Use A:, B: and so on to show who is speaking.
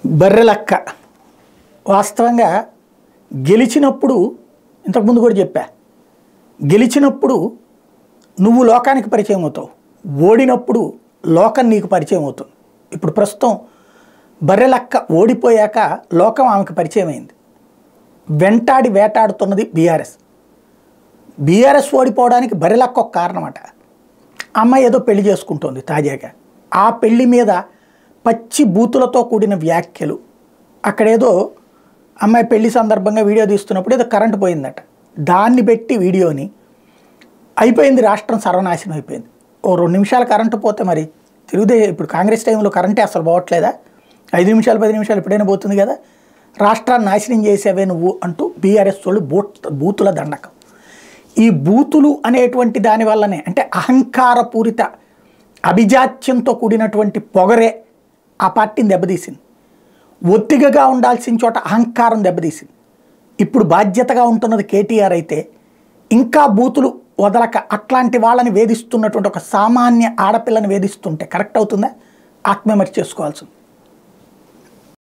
A: బర్రెలక్క వాస్తవంగా గెలిచినప్పుడు ఇంతకుముందు కూడా చెప్పా, గెలిచినప్పుడు నువ్వు లోకానికి పరిచయం అవుతావు, ఓడినప్పుడు లోకం నీకు పరిచయం అవుతుంది. ఇప్పుడు ప్రస్తుతం బర్రెలక్క ఓడిపోయాక లోకం ఆమెకు పరిచయం అయింది. వెంటాడి వేటాడుతున్నది బీఆర్ఎస్ ఓడిపోవడానికి బర్రెలక్క ఒక కారణమట. అమ్మాయి ఏదో పెళ్లి చేసుకుంటోంది తాజాగా. ఆ పెళ్లి మీద పచ్చి బూతులతో కూడిన వ్యాఖ్యలు, అక్కడేదో అమ్మాయి పెళ్లి సందర్భంగా వీడియో తీస్తున్నప్పుడు ఏదో కరెంటు పోయిందట, దాన్ని పెట్టి వీడియోని అయిపోయింది, రాష్ట్రం సర్వనాశనం అయిపోయింది. ఓ 2 నిమిషాలు కరెంటు పోతే మరి ఇప్పుడు కాంగ్రెస్ టైంలో కరెంటే అసలు పోవట్లేదా? 5 నిమిషాలు 10 నిమిషాలు ఎప్పుడైనా పోతుంది కదా. రాష్ట్రాన్ని నాశనం చేసేవే నువ్వు అంటూ బీఆర్ఎస్ వాళ్ళు బూతుల దండకం. ఈ బూతులు అనేటువంటి దానివల్లనే, అంటే అహంకారపూరిత అభిజాత్యంతో కూడినటువంటి పొగరే ఆ పార్టీని దెబ్బతీసింది. ఒత్తిగగా ఉండాల్సిన చోట అహంకారం దెబ్బతీసింది. ఇప్పుడు బాధ్యతగా ఉంటున్నది కేటీఆర్ అయితే ఇంకా బూతులు వదలక అట్లాంటి వాళ్ళని వేధిస్తున్నటువంటి ఒక సామాన్య ఆడపిల్లని వేధిస్తుంటే కరెక్ట్ అవుతుందా? ఆత్మవిమర్శ చేసుకోవాల్సింది.